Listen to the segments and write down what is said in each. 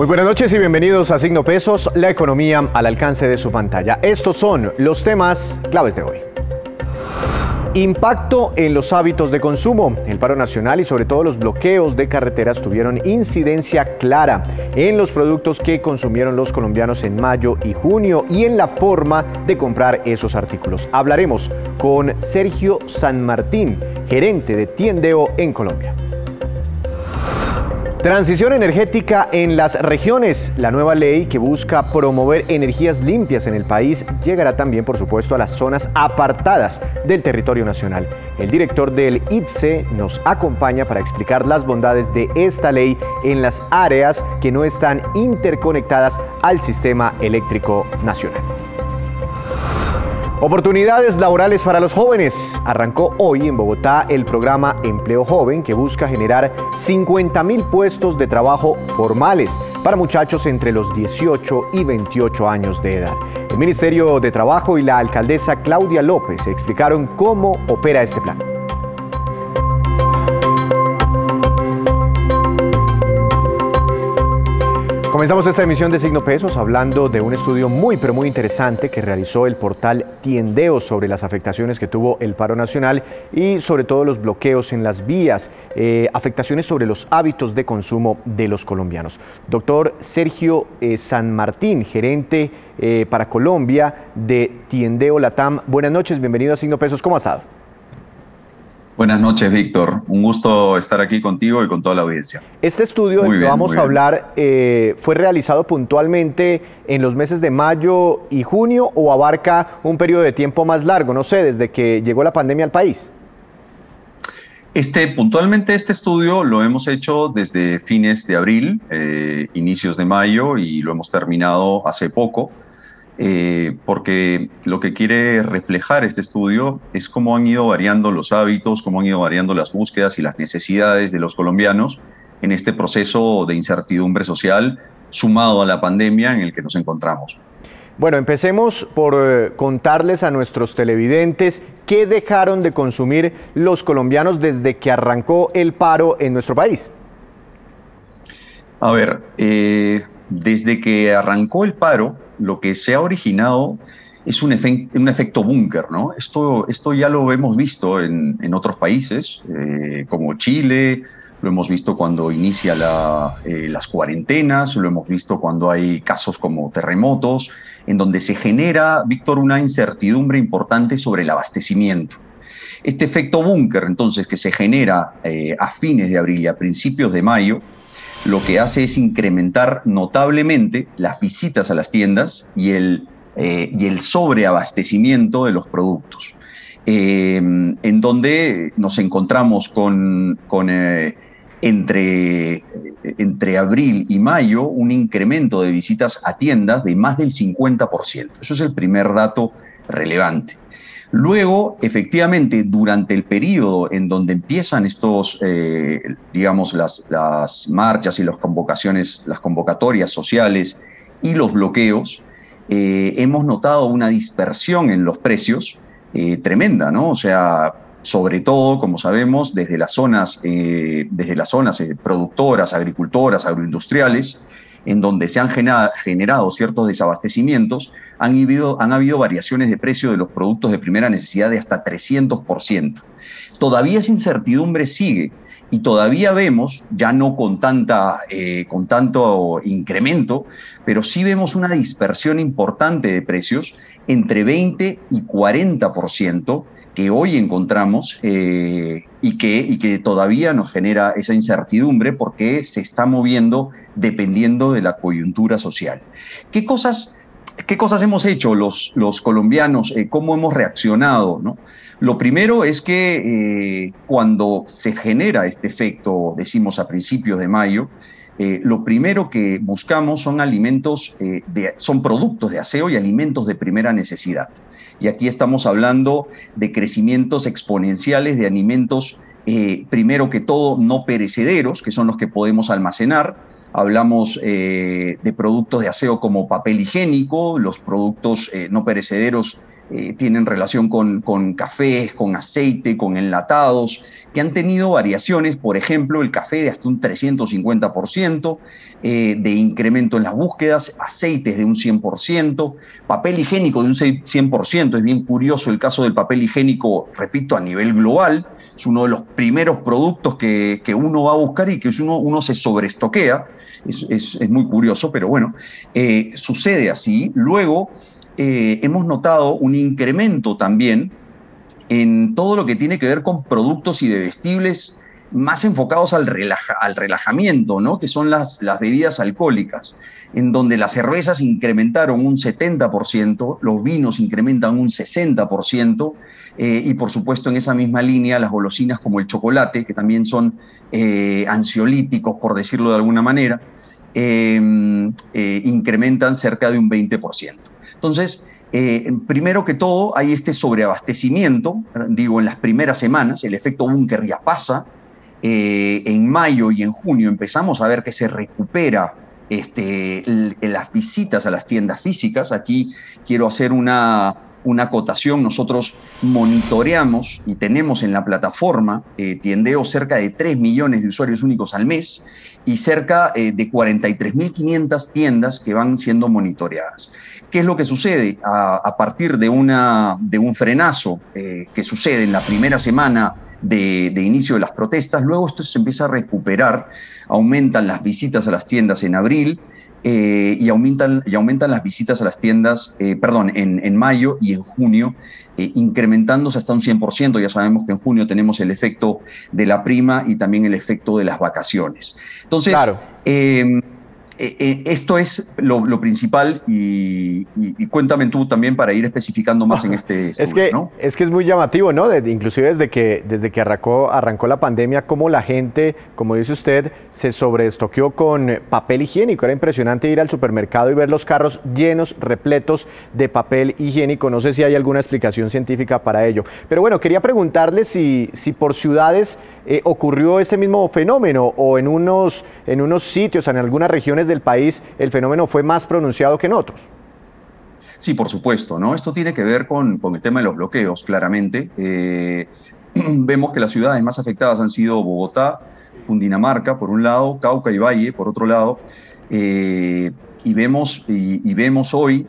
Muy buenas noches y bienvenidos a Signo Pesos, la economía al alcance de su pantalla. Estos son los temas claves de hoy. Impacto en los hábitos de consumo. El paro nacional y sobre todo los bloqueos de carreteras tuvieron incidencia clara en los productos que consumieron los colombianos en mayo y junio y en la forma de comprar esos artículos. Hablaremos con Sergio San Martín, gerente de Tiendeo en Colombia. Transición energética en las regiones. La nueva ley que busca promover energías limpias en el país llegará también, por supuesto, a las zonas apartadas del territorio nacional. El director del IPCE nos acompaña para explicar las bondades de esta ley en las áreas que no están interconectadas al sistema eléctrico nacional. Oportunidades laborales para los jóvenes. Arrancó hoy en Bogotá el programa Empleo Joven, que busca generar 50.000 puestos de trabajo formales para muchachos entre los 18 y 28 años de edad. El Ministerio de Trabajo y la alcaldesa Claudia López explicaron cómo opera este plan. Comenzamos esta emisión de Signo Pesos hablando de un estudio muy interesante que realizó el portal Tiendeo sobre las afectaciones que tuvo el paro nacional y sobre todo los bloqueos en las vías, afectaciones sobre los hábitos de consumo de los colombianos. Doctor Sergio San Martín, gerente para Colombia de Tiendeo Latam. Buenas noches, bienvenido a Signo Pesos. ¿Cómo ha estado? Buenas noches, Víctor. Un gusto estar aquí contigo y con toda la audiencia. Este estudio del que vamos a hablar fue realizado puntualmente en los meses de mayo y junio o abarca un periodo de tiempo más largo, no sé, desde que llegó la pandemia al país. Puntualmente este estudio lo hemos hecho desde fines de abril, inicios de mayo y lo hemos terminado hace poco. Porque lo que quiere reflejar este estudio es cómo han ido variando los hábitos, cómo han ido variando las búsquedas y las necesidades de los colombianos en este proceso de incertidumbre social sumado a la pandemia en el que nos encontramos. Bueno, empecemos por contarles a nuestros televidentes qué dejaron de consumir los colombianos desde que arrancó el paro en nuestro país. A ver, desde que arrancó el paro, lo que se ha originado es un efecto búnker, ¿no? Esto ya lo hemos visto en otros países, como Chile, lo hemos visto cuando inicia las cuarentenas, lo hemos visto cuando hay casos como terremotos, en donde se genera, Víctor, una incertidumbre importante sobre el abastecimiento. Este efecto búnker, entonces, que se genera a fines de abril y a principios de mayo, lo que hace es incrementar notablemente las visitas a las tiendas y el sobreabastecimiento de los productos, en donde nos encontramos entre abril y mayo un incremento de visitas a tiendas de más del 50%. Eso es el primer dato relevante. Luego, efectivamente, durante el periodo en donde empiezan estos, digamos, las marchas y las convocatorias sociales y los bloqueos, hemos notado una dispersión en los precios tremenda, ¿no? O sea, sobre todo, como sabemos, desde las zonas productoras, agricultoras, agroindustriales, en donde se han generado ciertos desabastecimientos, han habido variaciones de precio de los productos de primera necesidad de hasta 300%. Todavía esa incertidumbre sigue y todavía vemos, ya no con tanto incremento, pero sí vemos una dispersión importante de precios entre 20 y 40% que hoy encontramos y que todavía nos genera esa incertidumbre porque se está moviendo dependiendo de la coyuntura social. ¿Qué cosas hemos hecho los colombianos? ¿Cómo hemos reaccionado, ¿no? Lo primero es que cuando se genera este efecto, decimos a principios de mayo, lo primero que buscamos son son productos de aseo y alimentos de primera necesidad. Y aquí estamos hablando de crecimientos exponenciales de alimentos, primero que todo, no perecederos, que son los que podemos almacenar. Hablamos de productos de aseo como papel higiénico, los productos no perecederos tienen relación con cafés, con aceite, con enlatados, que han tenido variaciones, por ejemplo, el café de hasta un 350%, de incremento en las búsquedas, aceites de un 100%, papel higiénico de un 100%. Es bien curioso el caso del papel higiénico, repito, a nivel global. Es uno de los primeros productos que uno va a buscar y que uno se sobreestoquea. Es muy curioso, pero bueno, sucede así. Luego, hemos notado un incremento también en todo lo que tiene que ver con productos y de vestibles más enfocados al relajamiento, ¿no? Que son las bebidas alcohólicas, en donde las cervezas incrementaron un 70%, los vinos incrementan un 60%, y por supuesto en esa misma línea las golosinas como el chocolate, que también son ansiolíticos, por decirlo de alguna manera, incrementan cerca de un 20%. Entonces, primero que todo, hay este sobreabastecimiento, digo, en las primeras semanas, el efecto búnker ya pasa. En mayo y en junio empezamos a ver que se recupera las visitas a las tiendas físicas. Aquí quiero hacer una acotación. Nosotros monitoreamos y tenemos en la plataforma Tiendeo cerca de 3 millones de usuarios únicos al mes y cerca de 43.500 tiendas que van siendo monitoreadas. ¿Qué es lo que sucede? A partir de un frenazo que sucede en la primera semana de inicio de las protestas, luego esto se empieza a recuperar, aumentan las visitas a las tiendas en abril, y aumentan las visitas a las tiendas, en mayo y en junio, incrementándose hasta un 100%. Ya sabemos que en junio tenemos el efecto de la prima y también el efecto de las vacaciones. Entonces, claro. Esto es lo principal y cuéntame tú también para ir especificando más en este estudio, es que es muy llamativo, ¿no? Inclusive desde que arrancó la pandemia, cómo la gente, como dice usted, se sobreestoqueó con papel higiénico. Era impresionante ir al supermercado y ver los carros llenos, repletos de papel higiénico. No sé si hay alguna explicación científica para ello. Pero bueno, quería preguntarle si por ciudades ocurrió ese mismo fenómeno o en unos sitios, en algunas regiones del país, el fenómeno fue más pronunciado que en otros. Sí, por supuesto, ¿no? Esto tiene que ver con el tema de los bloqueos, claramente. Vemos que las ciudades más afectadas han sido Bogotá, Cundinamarca, por un lado, Cauca y Valle, por otro lado, y vemos hoy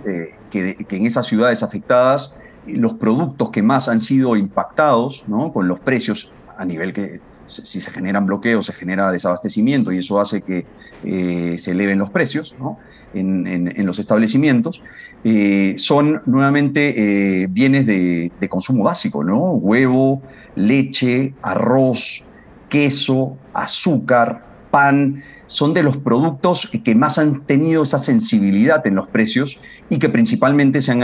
que en esas ciudades afectadas los productos que más han sido impactados, ¿no? Con los precios a nivel que si se generan bloqueos se genera desabastecimiento y eso hace que se eleven los precios, ¿no? en los establecimientos, son nuevamente bienes de consumo básico, ¿no? Huevo, leche, arroz, queso, azúcar, pan, son de los productos que más han tenido esa sensibilidad en los precios y que principalmente se han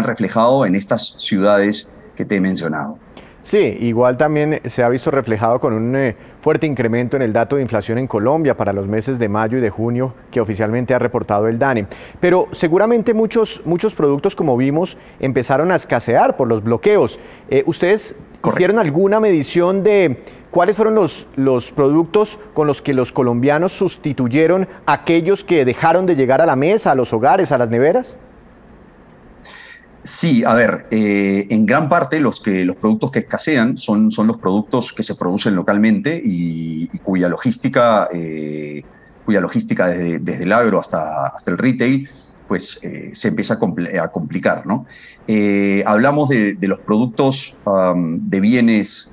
reflejado en estas ciudades que te he mencionado. Sí, igual también se ha visto reflejado con un fuerte incremento en el dato de inflación en Colombia para los meses de mayo y de junio que oficialmente ha reportado el DANE. Pero seguramente muchos productos, como vimos, empezaron a escasear por los bloqueos. ¿Ustedes hicieron alguna medición de cuáles fueron los productos con los que los colombianos sustituyeron a aquellos que dejaron de llegar a la mesa, a los hogares, a las neveras? Sí, a ver, en gran parte los productos que escasean son los productos que se producen localmente y cuya logística desde el agro hasta el retail, pues se empieza a complicar, ¿no? Hablamos de los productos de bienes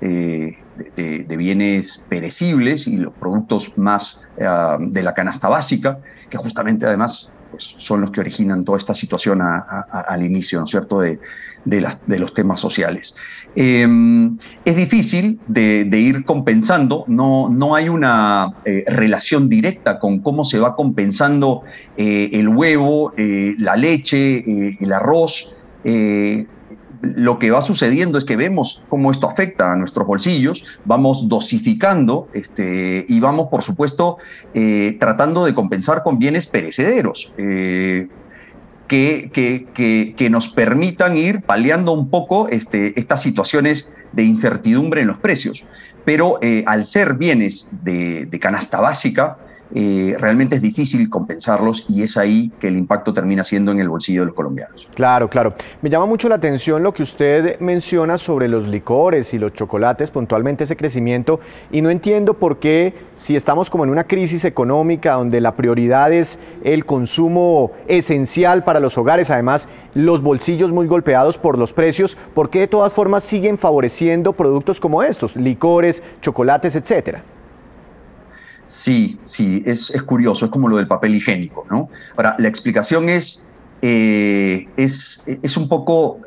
perecibles y los productos más de la canasta básica, que justamente además pues son los que originan toda esta situación al inicio, ¿no es cierto?, de los temas sociales. Es difícil de ir compensando, no hay una relación directa con cómo se va compensando el huevo, la leche, el arroz. Lo que va sucediendo es que vemos cómo esto afecta a nuestros bolsillos, vamos dosificando y vamos, por supuesto, tratando de compensar con bienes perecederos que nos permitan ir paliando un poco estas situaciones de incertidumbre en los precios. Pero al ser bienes de canasta básica, realmente es difícil compensarlos y es ahí que el impacto termina siendo en el bolsillo de los colombianos. Claro, claro. Me llama mucho la atención lo que usted menciona sobre los licores y los chocolates, puntualmente ese crecimiento, y no entiendo por qué, si estamos como en una crisis económica donde la prioridad es el consumo esencial para los hogares, además los bolsillos muy golpeados por los precios, ¿por qué de todas formas siguen favoreciendo productos como estos, licores, chocolates, etcétera? Sí, sí, es curioso, es como lo del papel higiénico, ¿no? Ahora, la explicación es un poco,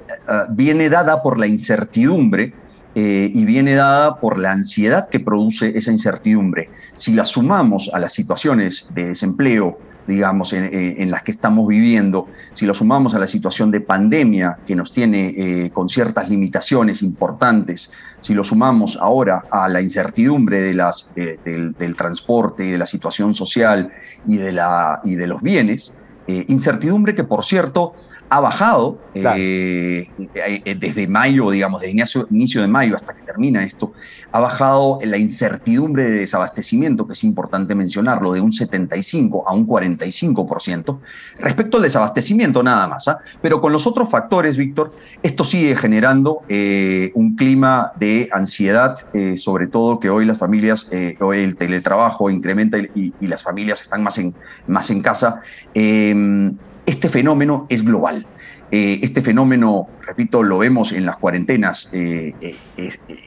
viene dada por la incertidumbre y viene dada por la ansiedad que produce esa incertidumbre. Si la sumamos a las situaciones de desempleo, digamos, en las que estamos viviendo, si lo sumamos a la situación de pandemia que nos tiene con ciertas limitaciones importantes, si lo sumamos ahora a la incertidumbre del transporte, de la situación social y de los bienes, incertidumbre que, por cierto, ha bajado Claro. desde mayo, digamos, de inicio de mayo hasta que termina esto, ha bajado la incertidumbre de desabastecimiento, que es importante mencionarlo, de un 75 a un 45%, respecto al desabastecimiento nada más, ¿ah? Pero con los otros factores, Víctor, esto sigue generando un clima de ansiedad, sobre todo que hoy las familias, hoy el teletrabajo incrementa y las familias están más en casa. Este fenómeno es global. Este fenómeno, repito, lo vemos en las cuarentenas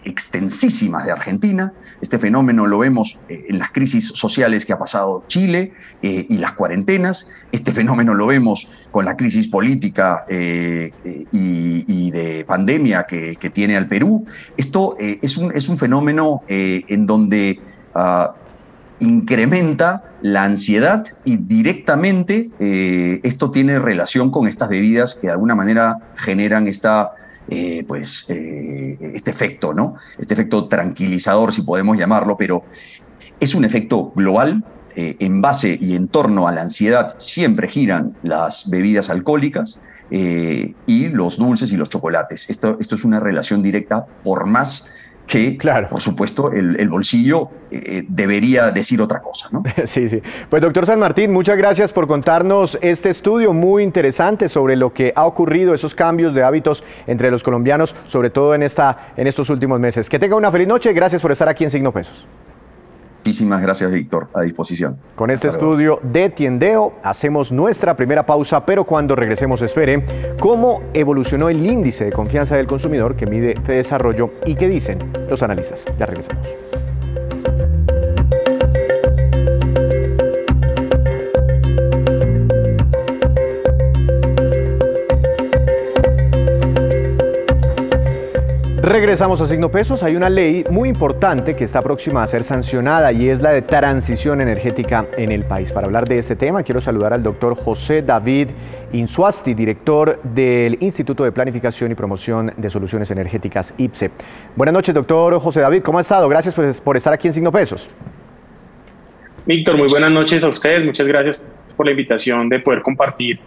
extensísimas de Argentina. Este fenómeno lo vemos en las crisis sociales que ha pasado Chile y las cuarentenas. Este fenómeno lo vemos con la crisis política y de pandemia que tiene al Perú. Esto es un fenómeno en donde incrementa la ansiedad y directamente esto tiene relación con estas bebidas que de alguna manera generan este efecto, ¿no? Este efecto tranquilizador, si podemos llamarlo, pero es un efecto global. En base y en torno a la ansiedad siempre giran las bebidas alcohólicas y los dulces y los chocolates. Esto es una relación directa, por más que, claro, por supuesto, el bolsillo debería decir otra cosa, ¿no? Sí, sí. Pues doctor San Martín, muchas gracias por contarnos este estudio muy interesante sobre lo que ha ocurrido, esos cambios de hábitos entre los colombianos, sobre todo en estos últimos meses. Que tenga una feliz noche y gracias por estar aquí en Signo Pesos. Muchísimas gracias, Víctor. A disposición. Con este estudio de Tiendeo hacemos nuestra primera pausa, pero cuando regresemos espere cómo evolucionó el índice de confianza del consumidor que mide Fedesarrollo y qué dicen los analistas. Ya regresamos. Regresamos a Signo Pesos. Hay una ley muy importante que está próxima a ser sancionada y es la de transición energética en el país. Para hablar de este tema, quiero saludar al doctor José David Insuasti, director del Instituto de Planificación y Promoción de Soluciones Energéticas, IPSE. Buenas noches, doctor José David. ¿Cómo ha estado? Gracias por estar aquí en Signo Pesos. Víctor, muy buenas noches a ustedes. Muchas gracias por la invitación de poder compartir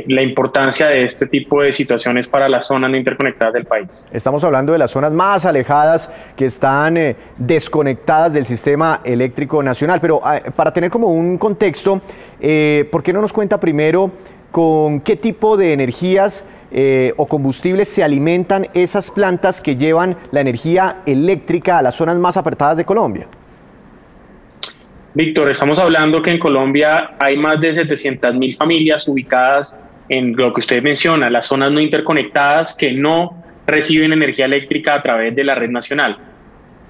la importancia de este tipo de situaciones para las zonas no interconectadas del país. Estamos hablando de las zonas más alejadas que están desconectadas del sistema eléctrico nacional, pero para tener como un contexto, ¿por qué no nos cuenta primero con qué tipo de energías o combustibles se alimentan esas plantas que llevan la energía eléctrica a las zonas más apartadas de Colombia? Víctor, estamos hablando que en Colombia hay más de 700.000 familias ubicadas en lo que usted menciona, las zonas no interconectadas que no reciben energía eléctrica a través de la red nacional.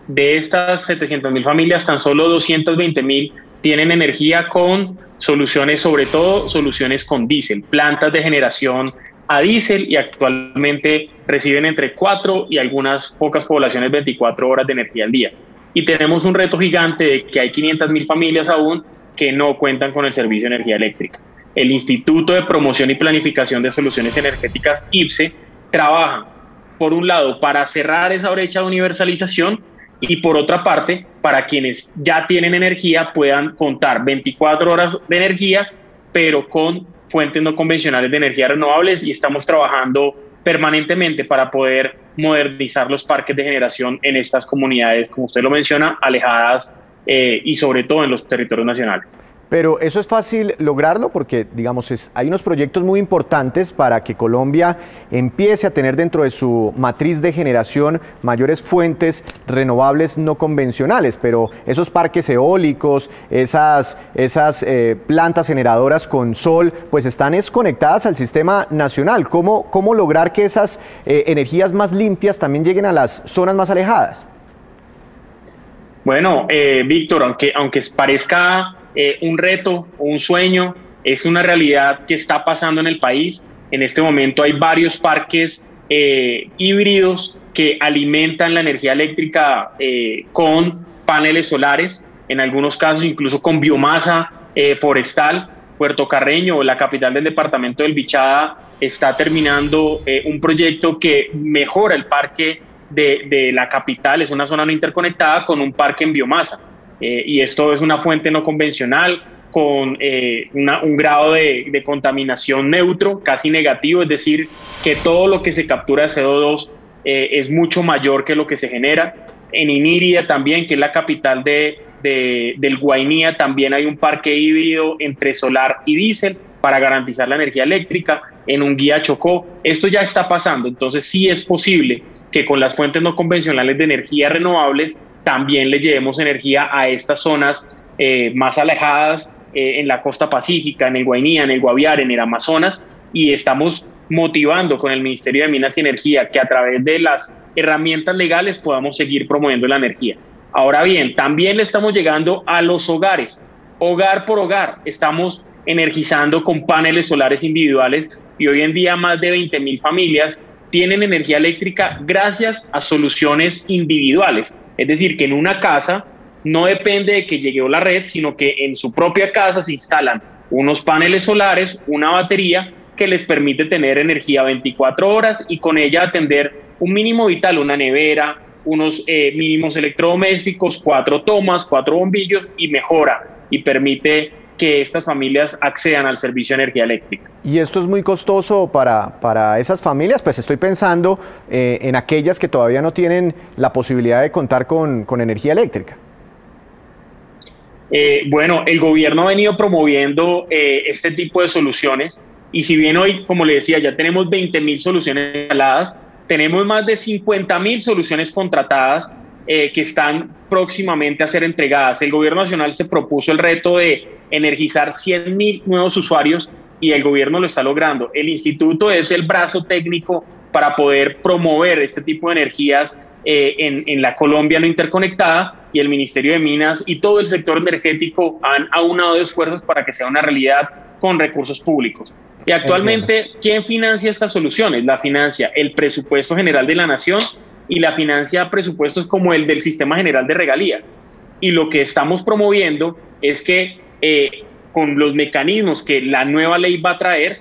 De estas 700.000 familias, tan solo 220.000 tienen energía con soluciones, sobre todo soluciones con diésel, plantas de generación a diésel, y actualmente reciben entre 4 y algunas pocas poblaciones 24 horas de energía al día. Y tenemos un reto gigante de que hay 500.000 familias aún que no cuentan con el servicio de energía eléctrica. El Instituto de Promoción y Planificación de Soluciones Energéticas, IPSE, trabaja, por un lado, para cerrar esa brecha de universalización y, por otra parte, para quienes ya tienen energía puedan contar 24 horas de energía, pero con fuentes no convencionales de energía renovables, y estamos trabajando permanentemente para poder modernizar los parques de generación en estas comunidades, como usted lo menciona, alejadas y sobre todo en los territorios nacionales. Pero eso es fácil lograrlo porque, digamos, hay unos proyectos muy importantes para que Colombia empiece a tener dentro de su matriz de generación mayores fuentes renovables no convencionales, pero esos parques eólicos, esas plantas generadoras con sol, pues están conectadas al sistema nacional. ¿Cómo lograr que esas energías más limpias también lleguen a las zonas más alejadas? Bueno, Víctor, aunque parezca un reto o un sueño, es una realidad que está pasando en el país. En este momento hay varios parques híbridos que alimentan la energía eléctrica con paneles solares, en algunos casos incluso con biomasa forestal. Puerto Carreño, la capital del departamento del Bichada, está terminando un proyecto que mejora el parque de la capital. Es una zona no interconectada con un parque en biomasa. Y esto es una fuente no convencional con un grado de contaminación neutro, casi negativo, es decir, que todo lo que se captura de CO2 es mucho mayor que lo que se genera. En Iniria también, que es la capital del Guainía, también hay un parque híbrido entre solar y diésel para garantizar la energía eléctrica. En Unguía, Chocó, esto ya está pasando. Entonces sí es posible que con las fuentes no convencionales de energía renovables también le llevemos energía a estas zonas más alejadas, en la costa pacífica, en el Guainía, en el Guaviare, en el Amazonas, y estamos motivando con el Ministerio de Minas y Energía que a través de las herramientas legales podamos seguir promoviendo la energía. Ahora bien, también le estamos llegando a los hogares, hogar por hogar, estamos energizando con paneles solares individuales y hoy en día más de 20.000 familias tienen energía eléctrica gracias a soluciones individuales. Es decir, que en una casa no depende de que llegue la red, sino que en su propia casa se instalan unos paneles solares, una batería que les permite tener energía 24 horas y con ella atender un mínimo vital, una nevera, unos mínimos electrodomésticos, 4 tomas, 4 bombillos y mejora y permite que estas familias accedan al servicio de energía eléctrica. ¿Y esto es muy costoso para esas familias? Pues estoy pensando en aquellas que todavía no tienen la posibilidad de contar con energía eléctrica. Bueno, el gobierno ha venido promoviendo este tipo de soluciones y si bien hoy, como le decía, ya tenemos 20.000 soluciones instaladas, tenemos más de 50.000 soluciones contratadas que están próximamente a ser entregadas. El gobierno nacional se propuso el reto de energizar 100.000 nuevos usuarios y el gobierno lo está logrando. El instituto es el brazo técnico para poder promover este tipo de energías en la Colombia no interconectada y el Ministerio de Minas y todo el sector energético han aunado esfuerzos para que sea una realidad con recursos públicos. Y actualmente, ¿quién financia estas soluciones? La financia el Presupuesto General de la Nación y la financia presupuestos como el del Sistema General de Regalías. Y lo que estamos promoviendo es que con los mecanismos que la nueva ley va a traer,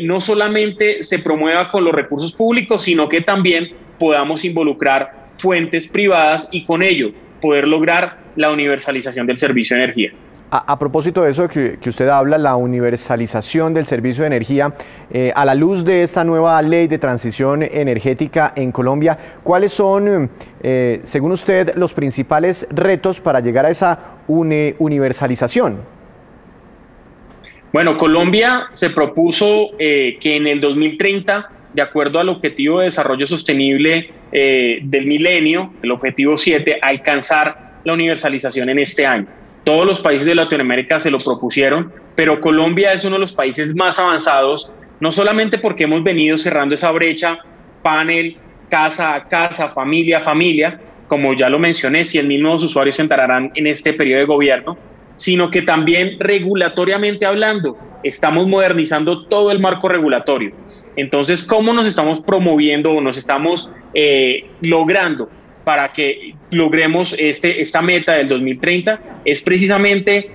no solamente se promueva con los recursos públicos, sino que también podamos involucrar fuentes privadas y con ello poder lograr la universalización del servicio de energía. A propósito de eso que usted habla, la universalización del servicio de energía, a la luz de esta nueva ley de transición energética en Colombia, ¿cuáles son, según usted, los principales retos para llegar a esa universalización? Bueno, Colombia se propuso que en el 2030, de acuerdo al Objetivo de Desarrollo Sostenible del Milenio, el Objetivo 7, alcanzar la universalización en este año. Todos los países de Latinoamérica se lo propusieron, pero Colombia es uno de los países más avanzados, no solamente porque hemos venido cerrando esa brecha, panel, casa a casa, familia a familia, como ya lo mencioné, 100.000 nuevos usuarios entrarán en este periodo de gobierno, sino que también regulatoriamente hablando, estamos modernizando todo el marco regulatorio. Entonces, ¿cómo nos estamos promoviendo o nos estamos logrando para que logremos esta meta del 2030? Es precisamente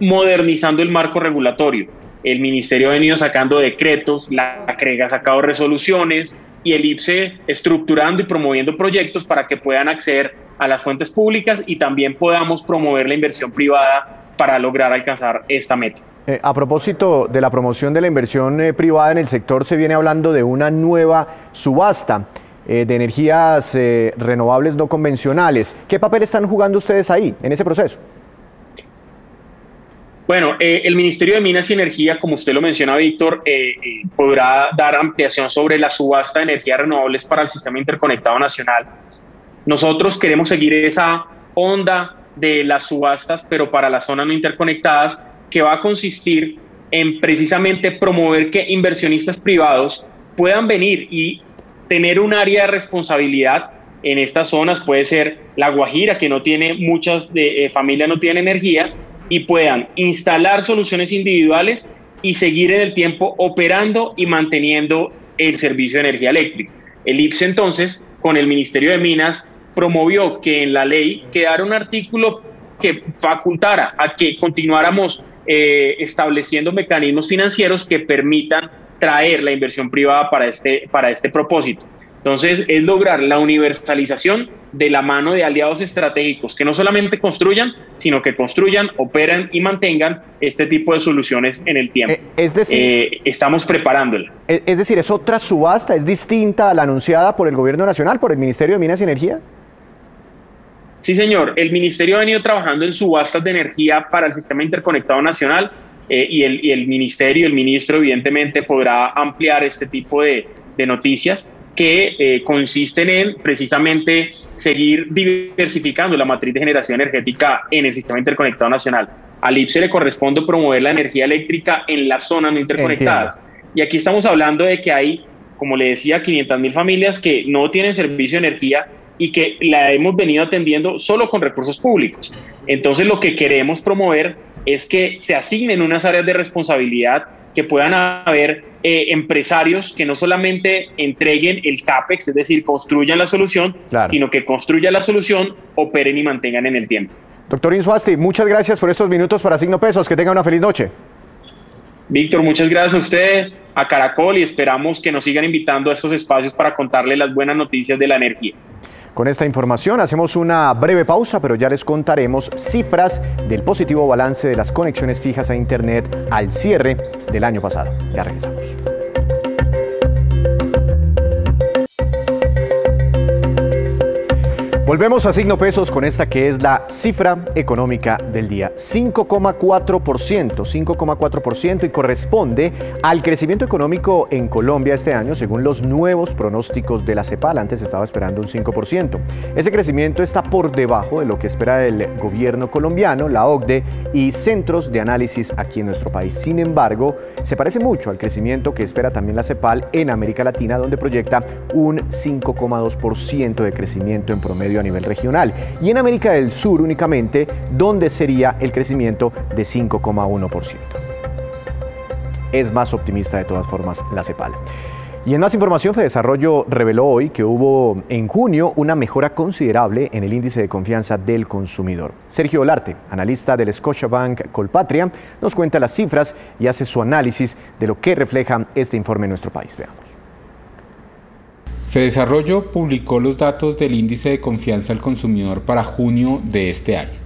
modernizando el marco regulatorio. El Ministerio ha venido sacando decretos, la CREG ha sacado resoluciones y el IPSE estructurando y promoviendo proyectos para que puedan acceder a las fuentes públicas y también podamos promover la inversión privada para lograr alcanzar esta meta. A propósito de la promoción de la inversión privada en el sector, se viene hablando de una nueva subasta. de energías renovables no convencionales. ¿Qué papel están jugando ustedes ahí, en ese proceso? Bueno, el Ministerio de Minas y Energía, como usted lo menciona, Víctor, podrá dar ampliación sobre la subasta de energías renovables para el Sistema Interconectado Nacional. Nosotros queremos seguir esa onda de las subastas, pero para las zonas no interconectadas, que va a consistir en precisamente promover que inversionistas privados puedan venir y tener un área de responsabilidad en estas zonas. Puede ser La Guajira, que no tiene muchas familias, no tienen energía, y puedan instalar soluciones individuales y seguir en el tiempo operando y manteniendo el servicio de energía eléctrica. El IPSE entonces, con el Ministerio de Minas, promovió que en la ley quedara un artículo que facultara a que continuáramos estableciendo mecanismos financieros que permitan traer la inversión privada para este propósito. Entonces, es lograr la universalización de la mano de aliados estratégicos que no solamente construyan, sino que construyan, operen y mantengan este tipo de soluciones en el tiempo. Es decir, estamos preparándola. Es decir, ¿es otra subasta? ¿Es distinta a la anunciada por el Gobierno Nacional, por el Ministerio de Minas y Energía? Sí, señor. El Ministerio ha venido trabajando en subastas de energía para el Sistema Interconectado Nacional y el Ministerio, el ministro, evidentemente, podrá ampliar este tipo de noticias que consisten en precisamente seguir diversificando la matriz de generación energética en el Sistema Interconectado Nacional. Al IPSE le corresponde promover la energía eléctrica en las zonas no interconectadas. Entiendo. Y aquí estamos hablando de que hay, como le decía, 500.000 familias que no tienen servicio de energía y que la hemos venido atendiendo solo con recursos públicos. Entonces, lo que queremos promover es que se asignen unas áreas de responsabilidad, que puedan haber empresarios que no solamente entreguen el CAPEX, es decir, construyan la solución, claro, sino que construyan la solución, operen y mantengan en el tiempo. Doctor Insuasti, muchas gracias por estos minutos para Signo Pesos. Que tenga una feliz noche. Víctor, muchas gracias a usted, a Caracol, y esperamos que nos sigan invitando a estos espacios para contarle las buenas noticias de la energía. Con esta información hacemos una breve pausa, pero ya les contaremos cifras del positivo balance de las conexiones fijas a Internet al cierre del año pasado. Ya regresamos. Volvemos a Signo Pesos con esta que es la cifra económica del día. 5,4% y corresponde al crecimiento económico en Colombia este año según los nuevos pronósticos de la CEPAL. Antes estaba esperando un 5%. Ese crecimiento está por debajo de lo que espera el gobierno colombiano, la OCDE y centros de análisis aquí en nuestro país. Sin embargo, se parece mucho al crecimiento que espera también la CEPAL en América Latina, donde proyecta un 5,2% de crecimiento en promedio a nivel regional, y en América del Sur únicamente, donde sería el crecimiento de 5,1%. Es más optimista de todas formas la CEPAL. Y en más información, Fedesarrollo reveló hoy que hubo en junio una mejora considerable en el índice de confianza del consumidor. Sergio Olarte, analista del Scotiabank Colpatria, nos cuenta las cifras y hace su análisis de lo que refleja este informe en nuestro país. Veamos. Fedesarrollo publicó los datos del índice de confianza al consumidor para junio de este año.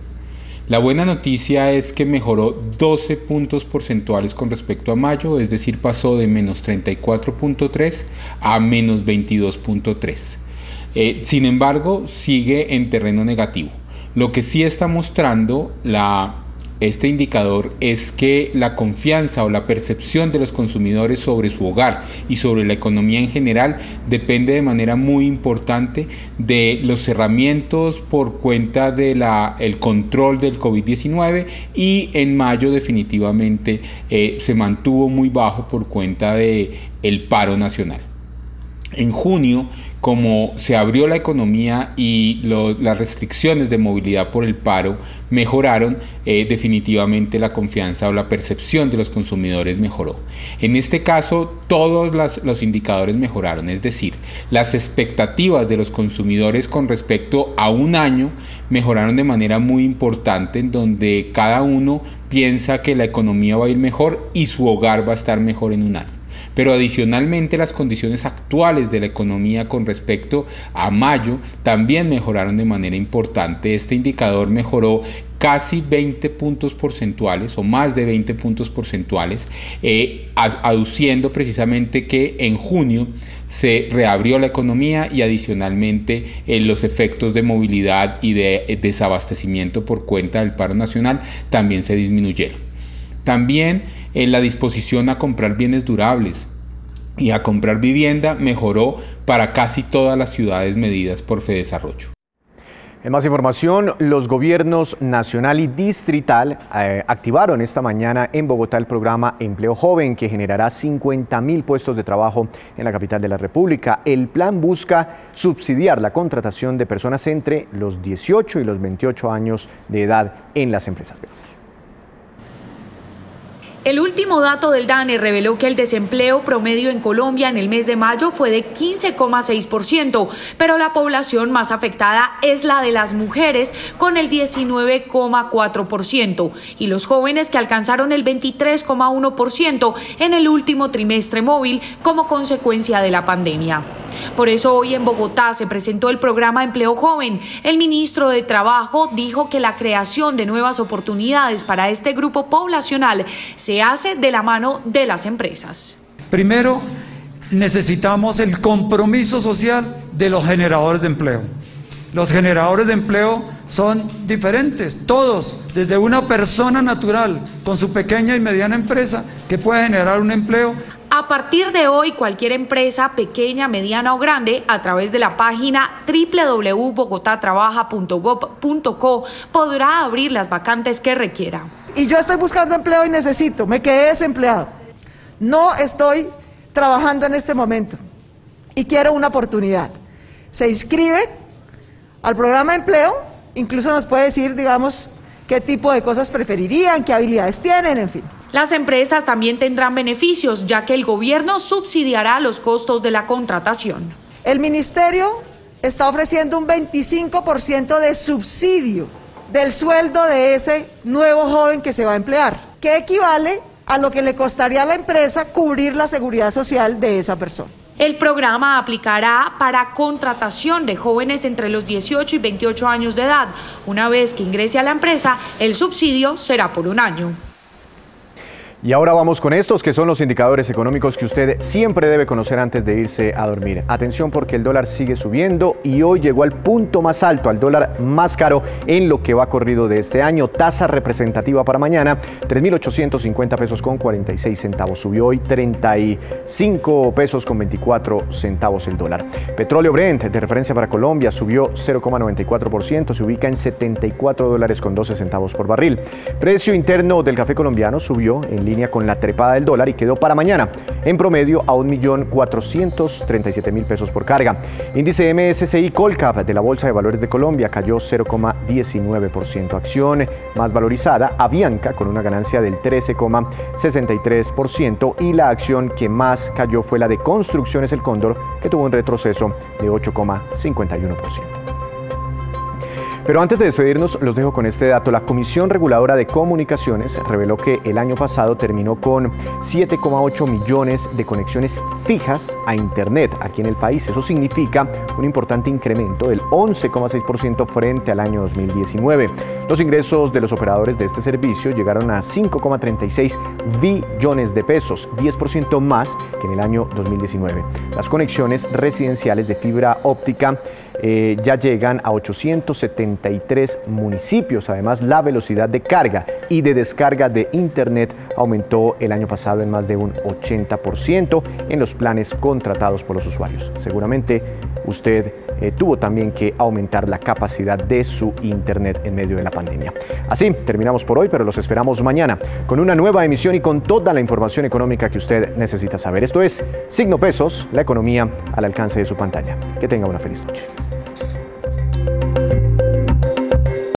La buena noticia es que mejoró 12 puntos porcentuales con respecto a mayo, es decir, pasó de menos 34.3 a menos 22.3. Sin embargo, sigue en terreno negativo. Lo que sí está mostrando este indicador es que la confianza o la percepción de los consumidores sobre su hogar y sobre la economía en general depende de manera muy importante de los cerramientos por cuenta de el control del COVID-19, y en mayo definitivamente se mantuvo muy bajo por cuenta del paro nacional. En junio, como se abrió la economía y las restricciones de movilidad por el paro mejoraron, definitivamente la confianza o la percepción de los consumidores mejoró. En este caso, todos los indicadores mejoraron, es decir, las expectativas de los consumidores con respecto a un año mejoraron de manera muy importante, en donde cada uno piensa que la economía va a ir mejor y su hogar va a estar mejor en un año. Pero adicionalmente, las condiciones actuales de la economía con respecto a mayo también mejoraron de manera importante. Este indicador mejoró casi 20 puntos porcentuales o más de 20 puntos porcentuales, aduciendo precisamente que en junio se reabrió la economía y adicionalmente los efectos de movilidad y de desabastecimiento por cuenta del paro nacional también se disminuyeron. También la disposición a comprar bienes durables y a comprar vivienda mejoró para casi todas las ciudades medidas por Fedesarrollo. En más información, los gobiernos nacional y distrital activaron esta mañana en Bogotá el programa Empleo Joven, que generará 50.000 puestos de trabajo en la capital de la República. El plan busca subsidiar la contratación de personas entre los 18 y los 28 años de edad en las empresas. El último dato del DANE reveló que el desempleo promedio en Colombia en el mes de mayo fue de 15,6%, pero la población más afectada es la de las mujeres con el 19,4% y los jóvenes que alcanzaron el 23,1% en el último trimestre móvil como consecuencia de la pandemia. Por eso hoy en Bogotá se presentó el programa Empleo Joven. El ministro de Trabajo dijo que la creación de nuevas oportunidades para este grupo poblacional se hace de la mano de las empresas. Primero, necesitamos el compromiso social de los generadores de empleo. Los generadores de empleo son diferentes, todos, desde una persona natural con su pequeña y mediana empresa que puede generar un empleo. A partir de hoy, cualquier empresa, pequeña, mediana o grande, a través de la página www.bogotatrabaja.gov.co podrá abrir las vacantes que requiera. Y yo estoy buscando empleo y me quedé desempleado. No estoy trabajando en este momento y quiero una oportunidad. Se inscribe al programa de empleo, incluso nos puede decir, digamos, qué tipo de cosas preferirían, qué habilidades tienen, en fin. Las empresas también tendrán beneficios, ya que el gobierno subsidiará los costos de la contratación. El ministerio está ofreciendo un 25% de subsidio del sueldo de ese nuevo joven que se va a emplear, que equivale a lo que le costaría a la empresa cubrir la seguridad social de esa persona. El programa aplicará para contratación de jóvenes entre los 18 y 28 años de edad. Una vez que ingrese a la empresa, el subsidio será por un año. Y ahora vamos con estos que son los indicadores económicos que usted siempre debe conocer antes de irse a dormir. Atención porque el dólar sigue subiendo y hoy llegó al punto más alto, al dólar más caro en lo que va corrido de este año. Tasa representativa para mañana, 3.850 pesos con 46 centavos. Subió hoy 35 pesos con 24 centavos el dólar. Petróleo Brent de referencia para Colombia subió 0,94%, se ubica en 74 dólares con 12 centavos por barril. Precio interno del café colombiano subió en línea con la trepada del dólar y quedó para mañana en promedio a 1.437.000 pesos por carga. Índice MSCI Colcap de la Bolsa de Valores de Colombia cayó 0,19%. Acción más valorizada, Avianca, con una ganancia del 13,63%, y la acción que más cayó fue la de Construcciones El Cóndor, que tuvo un retroceso de 8,51%. Pero antes de despedirnos, los dejo con este dato. La Comisión Reguladora de Comunicaciones reveló que el año pasado terminó con 7,8 millones de conexiones fijas a Internet aquí en el país. Eso significa un importante incremento del 11,6% frente al año 2019. Los ingresos de los operadores de este servicio llegaron a 5,36 billones de pesos, 10% más que en el año 2019. Las conexiones residenciales de fibra óptica ya llegan a 873 municipios. Además, la velocidad de carga y de descarga de Internet aumentó el año pasado en más de un 80% en los planes contratados por los usuarios. Seguramente usted tuvo también que aumentar la capacidad de su Internet en medio de la pandemia. Así terminamos por hoy, pero los esperamos mañana con una nueva emisión y con toda la información económica que usted necesita saber. Esto es Signo Pesos, la economía al alcance de su pantalla. Que tenga una feliz noche.